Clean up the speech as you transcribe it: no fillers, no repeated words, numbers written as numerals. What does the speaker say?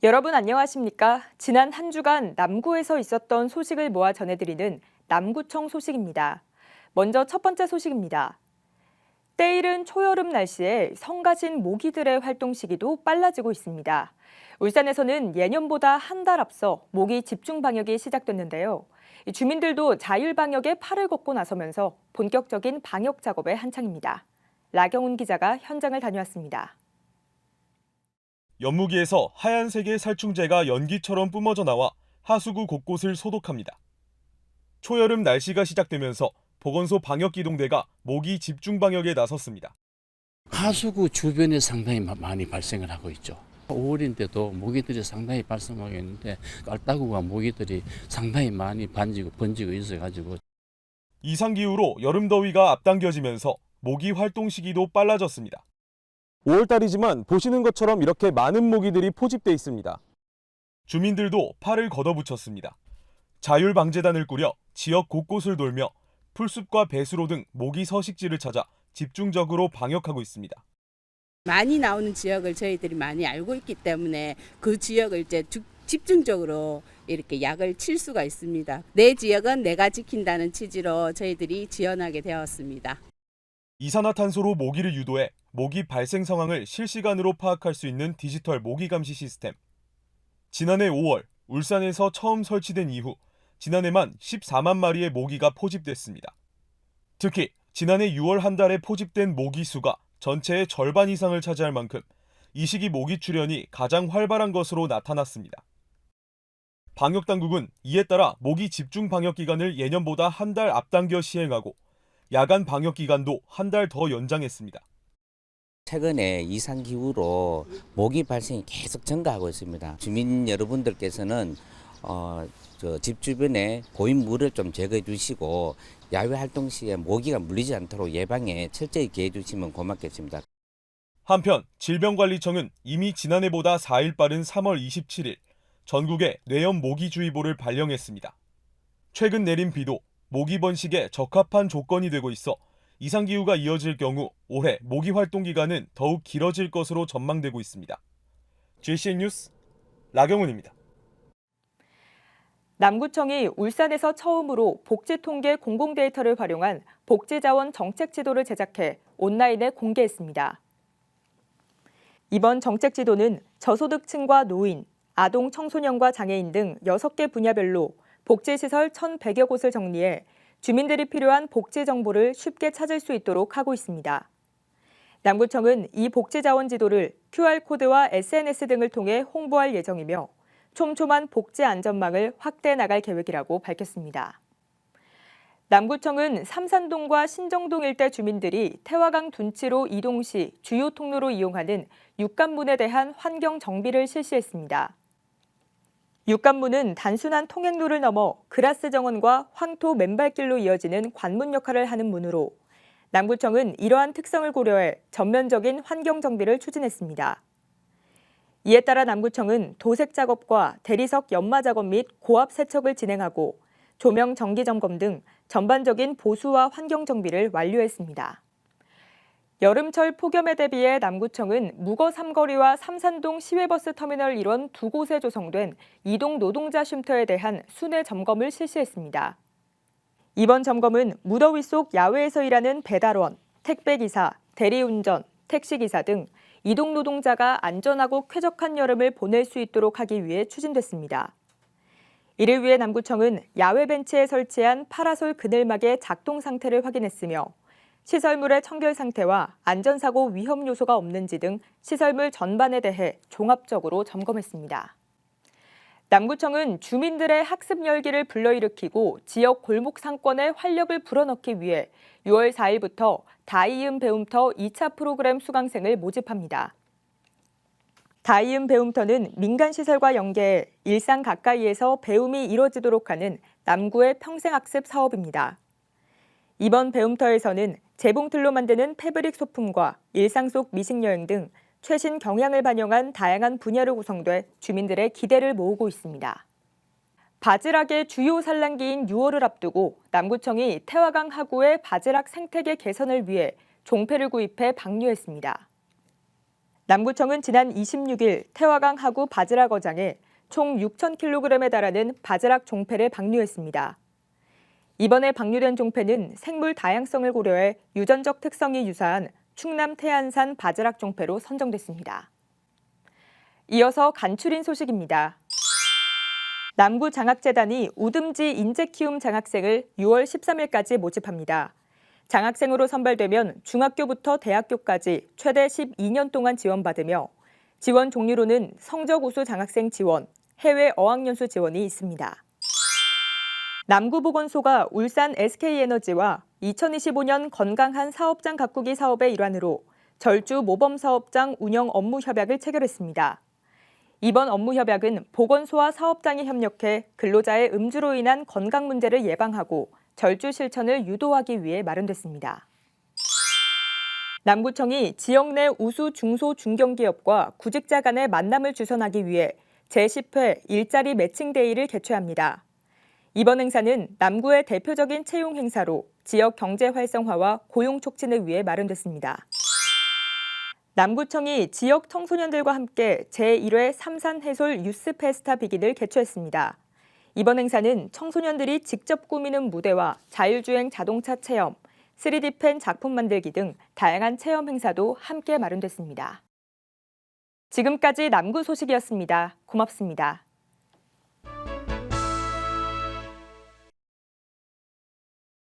여러분 안녕하십니까? 지난 한 주간 남구에서 있었던 소식을 모아 전해드리는 남구청 소식입니다. 먼저 첫 번째 소식입니다. 때이른 초여름 날씨에 성가신 모기들의 활동 시기도 빨라지고 있습니다. 울산에서는 예년보다 한 달 앞서 모기 집중 방역이 시작됐는데요. 주민들도 자율 방역에 팔을 걷고 나서면서 본격적인 방역 작업에 한창입니다. 라경훈 기자가 현장을 다녀왔습니다. 연무기에서 하얀색의 살충제가 연기처럼 뿜어져 나와 하수구 곳곳을 소독합니다. 초여름 날씨가 시작되면서 보건소 방역기동대가 모기 집중 방역에 나섰습니다. 하수구 주변에 상당히 많이 발생을 하고 있죠. 5월인데도 모기들이 상당히 발생하고 있는데 깔따구가 모기들이 상당히 많이 번지고 있어가지고 이상기후로 여름더위가 앞당겨지면서 모기 활동 시기도 빨라졌습니다. 5월달이지만 보시는 것처럼 이렇게 많은 모기들이 포집돼 있습니다. 주민들도 팔을 걷어붙였습니다. 자율방제단을 꾸려 지역 곳곳을 돌며 풀숲과 배수로 등 모기 서식지를 찾아 집중적으로 방역하고 있습니다. 많이 나오는 지역을 저희들이 많이 알고 있기 때문에 그 지역을 이제 집중적으로 이렇게 약을 칠 수가 있습니다. 내 지역은 내가 지킨다는 취지로 저희들이 지원하게 되었습니다. 이산화탄소로 모기를 유도해 모기 발생 상황을 실시간으로 파악할 수 있는 디지털 모기 감시 시스템. 지난해 5월 울산에서 처음 설치된 이후 지난해만 14만 마리의 모기가 포집됐습니다. 특히 지난해 6월 한 달에 포집된 모기 수가 전체의 절반 이상을 차지할 만큼 이 시기 모기 출현이 가장 활발한 것으로 나타났습니다. 방역당국은 이에 따라 모기 집중 방역 기간을 예년보다 한 달 앞당겨 시행하고 야간 방역 기간도 한 달 더 연장했습니다. 최근에 이상기후로 모기 발생이 계속 증가하고 있습니다. 주민 여러분들께서는 집 주변에 고인 물을 좀 제거해 주시고 야외 활동 시에 모기가 물리지 않도록 예방에 철저히 기해 주시면 고맙겠습니다. 한편 질병관리청은 이미 지난해보다 4일 빠른 3월 27일 전국에 뇌염 모기주의보를 발령했습니다. 최근 내린 비도 모기 번식에 적합한 조건이 되고 있어 이상기후가 이어질 경우 올해 모기 활동 기간은 더욱 길어질 것으로 전망되고 있습니다. GCN 뉴스 라경훈입니다. 남구청이 울산에서 처음으로 복지통계 공공데이터를 활용한 복지자원 정책지도를 제작해 온라인에 공개했습니다. 이번 정책지도는 저소득층과 노인, 아동 청소년과 장애인 등 6개 분야별로 복지시설 1,100여 곳을 정리해 주민들이 필요한 복지 정보를 쉽게 찾을 수 있도록 하고 있습니다. 남구청은 이 복지자원 지도를 QR코드와 SNS 등을 통해 홍보할 예정이며 촘촘한 복지 안전망을 확대해 나갈 계획이라고 밝혔습니다. 남구청은 삼산동과 신정동 일대 주민들이 태화강 둔치로 이동 시 주요 통로로 이용하는 육관문에 대한 환경 정비를 실시했습니다. 육관문은 단순한 통행로를 넘어 그라스 정원과 황토 맨발길로 이어지는 관문 역할을 하는 문으로 남구청은 이러한 특성을 고려해 전면적인 환경 정비를 추진했습니다. 이에 따라 남구청은 도색 작업과 대리석 연마 작업 및 고압 세척을 진행하고 조명 정기 점검 등 전반적인 보수와 환경 정비를 완료했습니다. 여름철 폭염에 대비해 남구청은 무거 삼거리와 삼산동 시외버스 터미널 일원 2곳에 조성된 이동 노동자 쉼터에 대한 순회 점검을 실시했습니다. 이번 점검은 무더위 속 야외에서 일하는 배달원, 택배기사, 대리운전, 택시기사 등 이동 노동자가 안전하고 쾌적한 여름을 보낼 수 있도록 하기 위해 추진됐습니다. 이를 위해 남구청은 야외 벤치에 설치한 파라솔 그늘막의 작동 상태를 확인했으며 시설물의 청결 상태와 안전사고 위험 요소가 없는지 등 시설물 전반에 대해 종합적으로 점검했습니다. 남구청은 주민들의 학습 열기를 불러일으키고 지역 골목 상권에 활력을 불어넣기 위해 6월 4일부터 다이음 배움터 2차 프로그램 수강생을 모집합니다. 다이음 배움터는 민간시설과 연계해 일상 가까이에서 배움이 이뤄지도록 하는 남구의 평생학습 사업입니다. 이번 배움터에서는 재봉틀로 만드는 패브릭 소품과 일상 속 미식여행 등 최신 경향을 반영한 다양한 분야로 구성돼 주민들의 기대를 모으고 있습니다. 바지락의 주요 산란기인 6월을 앞두고 남구청이 태화강 하구의 바지락 생태계 개선을 위해 종패를 구입해 방류했습니다. 남구청은 지난 26일 태화강 하구 바지락 어장에 총 6,000kg에 달하는 바지락 종패를 방류했습니다. 이번에 방류된 종패는 생물 다양성을 고려해 유전적 특성이 유사한 충남 태안산 바지락 종패로 선정됐습니다. 이어서 간추린 소식입니다. 남구장학재단이 우듬지 인재키움 장학생을 6월 13일까지 모집합니다. 장학생으로 선발되면 중학교부터 대학교까지 최대 12년 동안 지원받으며 지원 종류로는 성적 우수 장학생 지원, 해외 어학연수 지원이 있습니다. 남구보건소가 울산 SK에너지와 2025년 건강한 사업장 가꾸기 사업의 일환으로 절주 모범사업장 운영 업무 협약을 체결했습니다. 이번 업무 협약은 보건소와 사업장이 협력해 근로자의 음주로 인한 건강 문제를 예방하고 절주 실천을 유도하기 위해 마련됐습니다. 남구청이 지역 내 우수 중소 중견기업과 구직자 간의 만남을 주선하기 위해 제10회 일자리 매칭데이를 개최합니다. 이번 행사는 남구의 대표적인 채용 행사로 지역 경제 활성화와 고용 촉진을 위해 마련됐습니다. 남구청이 지역 청소년들과 함께 제1회 삼산해솔 유스페스타 비기를 개최했습니다. 이번 행사는 청소년들이 직접 꾸미는 무대와 자율주행 자동차 체험, 3D펜 작품 만들기 등 다양한 체험 행사도 함께 마련됐습니다. 지금까지 남구 소식이었습니다. 고맙습니다.